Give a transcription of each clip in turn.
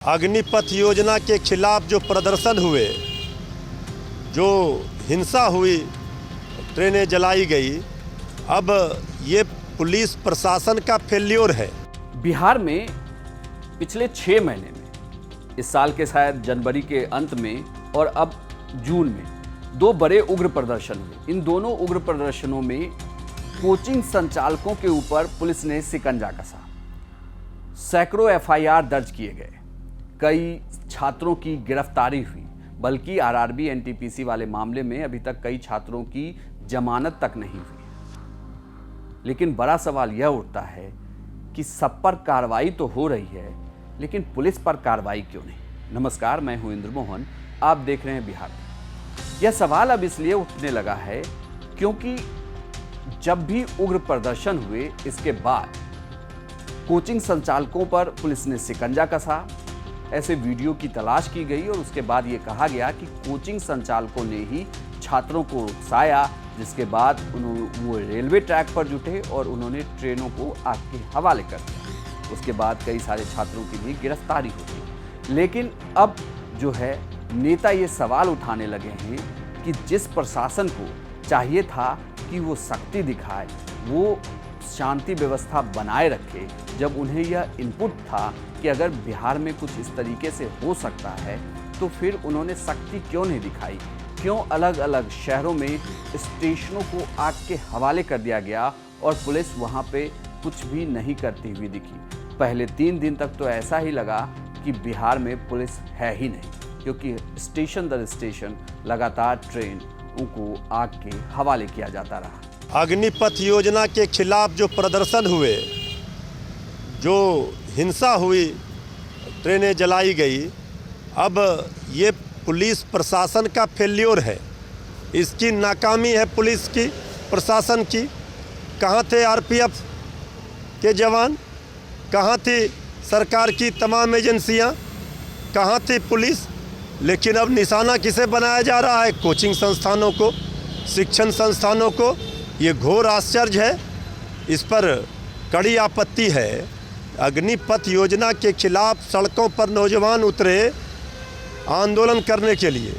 अग्निपथ योजना के खिलाफ जो प्रदर्शन हुए, जो हिंसा हुई, ट्रेनें जलाई गई, अब ये पुलिस प्रशासन का फेल्योर है। बिहार में पिछले 6 महीने में, इस साल के शायद जनवरी के अंत में और अब जून में 2 बड़े उग्र प्रदर्शन हुए। इन दोनों उग्र प्रदर्शनों में कोचिंग संचालकों के ऊपर पुलिस ने शिकंजा कसा। सैकड़ों एफआईआर दर्ज किए गए, कई छात्रों की गिरफ्तारी हुई, बल्कि आरआरबी एनटीपीसी वाले मामले में अभी तक कई छात्रों की जमानत तक नहीं हुई। लेकिन बड़ा सवाल यह उठता है कि सब पर कार्रवाई तो हो रही है, लेकिन पुलिस पर कार्रवाई क्यों नहीं। नमस्कार, मैं हूं इंद्र मोहन, आप देख रहे हैं बिहार। यह सवाल अब इसलिए उठने लगा है क्योंकि जब भी उग्र प्रदर्शन हुए, इसके बाद कोचिंग संचालकों पर पुलिस ने शिकंजा कसा। ऐसे वीडियो की तलाश की गई और उसके बाद ये कहा गया कि कोचिंग संचालकों ने ही छात्रों को उकसाया, जिसके बाद वो रेलवे ट्रैक पर जुटे और उन्होंने ट्रेनों को आग के हवाले कर दिया। उसके बाद कई सारे छात्रों की भी गिरफ्तारी हो गई। लेकिन अब जो है, नेता ये सवाल उठाने लगे हैं कि जिस प्रशासन को चाहिए था कि वो सख्ती दिखाए, वो शांति व्यवस्था बनाए रखे, जब उन्हें यह इनपुट था कि अगर बिहार में कुछ इस तरीके से हो सकता है तो फिर उन्होंने सख्ती क्यों नहीं दिखाई। क्यों अलग अलग शहरों में स्टेशनों को आग के हवाले कर दिया गया और पुलिस वहां पे कुछ भी नहीं करती हुई दिखी। पहले 3 दिन तक तो ऐसा ही लगा कि बिहार में पुलिस है ही नहीं, क्योंकि स्टेशन दर स्टेशन लगातार ट्रेन को आग के हवाले किया जाता रहा। अग्निपथ योजना के खिलाफ जो प्रदर्शन हुए, जो हिंसा हुई, ट्रेनें जलाई गई, अब ये पुलिस प्रशासन का फेल्योर है। इसकी नाकामी है पुलिस की, प्रशासन की। कहाँ थे आरपीएफ के जवान, कहाँ थी सरकार की तमाम एजेंसियां, कहाँ थी पुलिस। लेकिन अब निशाना किसे बनाया जा रहा है? कोचिंग संस्थानों को, शिक्षण संस्थानों को। ये घोर आश्चर्य है, इस पर कड़ी आपत्ति है। अग्निपथ योजना के खिलाफ सड़कों पर नौजवान उतरे आंदोलन करने के लिए,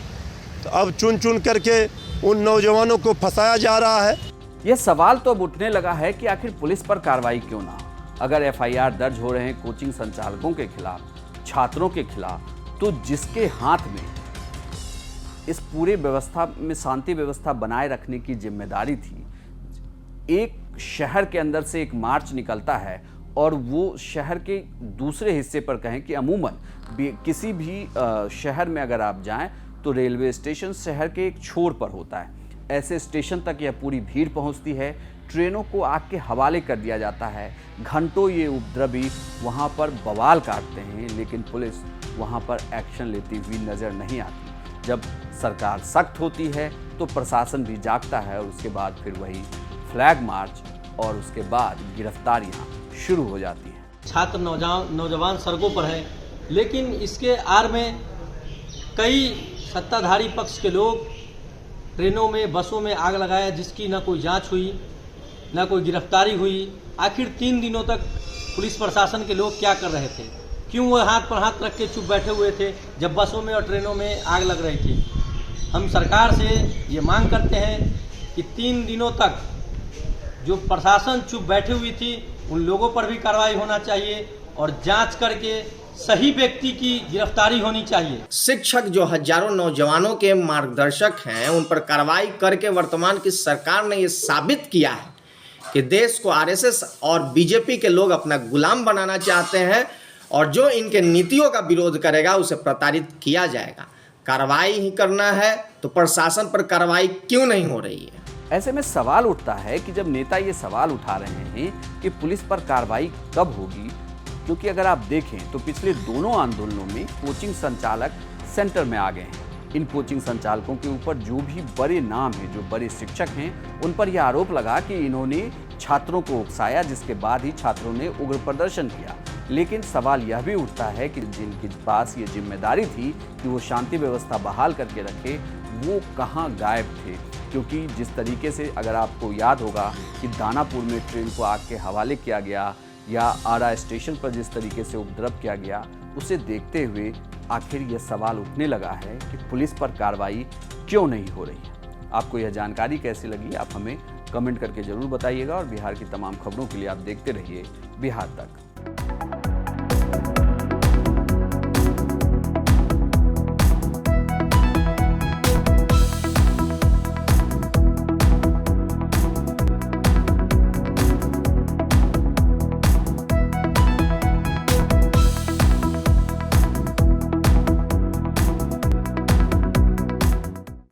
तो अब चुन चुन करके उन नौजवानों को फंसाया जा रहा है। यह सवाल तो अब उठने लगा है कि आखिर पुलिस पर कार्रवाई क्यों ना। अगर एफआईआर दर्ज हो रहे हैं कोचिंग संचालकों के खिलाफ, छात्रों के खिलाफ, तो जिसके हाथ में इस पूरे व्यवस्था में शांति व्यवस्था बनाए रखने की जिम्मेदारी थी, एक शहर के अंदर से एक मार्च निकलता है और वो शहर के दूसरे हिस्से पर कहें कि अमूमन किसी भी शहर में अगर आप जाएं तो रेलवे स्टेशन शहर के एक छोर पर होता है। ऐसे स्टेशन तक यह पूरी भीड़ पहुंचती है, ट्रेनों को आग के हवाले कर दिया जाता है। घंटों ये उपद्रवी वहां पर बवाल काटते हैं, लेकिन पुलिस वहां पर एक्शन लेती हुई नज़र नहीं आती। जब सरकार सख्त होती है तो प्रशासन भी जागता है और उसके बाद फिर वही फ्लैग मार्च और उसके बाद गिरफ्तारियां शुरू हो जाती है। छात्र नौजवान सड़कों पर है, लेकिन इसके आड़ में कई सत्ताधारी पक्ष के लोग ट्रेनों में, बसों में आग लगाया, जिसकी न कोई जांच हुई, न कोई गिरफ्तारी हुई। आखिर 3 दिनों तक पुलिस प्रशासन के लोग क्या कर रहे थे? क्यों वो हाथ पर हाथ रख के चुप बैठे हुए थे जब बसों में और ट्रेनों में आग लग रही थी? हम सरकार से ये मांग करते हैं कि 3 दिनों तक जो प्रशासन चुप बैठी हुई थी, उन लोगों पर भी कार्रवाई होना चाहिए और जांच करके सही व्यक्ति की गिरफ्तारी होनी चाहिए। शिक्षक जो हजारों नौजवानों के मार्गदर्शक हैं, उन पर कार्रवाई करके वर्तमान की सरकार ने ये साबित किया है कि देश को आरएसएस और बीजेपी के लोग अपना गुलाम बनाना चाहते हैं और जो इनके नीतियों का विरोध करेगा उसे प्रताड़ित किया जाएगा। कार्रवाई ही करना है तो प्रशासन पर कार्रवाई क्यों नहीं हो रही है? ऐसे में सवाल उठता है कि जब नेता ये सवाल उठा रहे हैं कि पुलिस पर कार्रवाई कब होगी, क्योंकि अगर आप देखें तो पिछले दोनों आंदोलनों में कोचिंग संचालक सेंटर में आ गए हैं। इन कोचिंग संचालकों के ऊपर जो भी बड़े नाम हैं, जो बड़े शिक्षक हैं, उन पर यह आरोप लगा कि इन्होंने छात्रों को उकसाया, जिसके बाद ही छात्रों ने उग्र प्रदर्शन किया। लेकिन सवाल यह भी उठता है कि जिनके पास ये जिम्मेदारी थी कि वो शांति व्यवस्था बहाल करके रखे, वो कहाँ गायब थे? क्योंकि जिस तरीके से, अगर आपको याद होगा कि दानापुर में ट्रेन को आग के हवाले किया गया या आरा स्टेशन पर जिस तरीके से उपद्रव किया गया, उसे देखते हुए आखिर यह सवाल उठने लगा है कि पुलिस पर कार्रवाई क्यों नहीं हो रही है। आपको यह जानकारी कैसी लगी, आप हमें कमेंट करके जरूर बताइएगा और बिहार की तमाम खबरों के लिए आप देखते रहिए बिहार तक।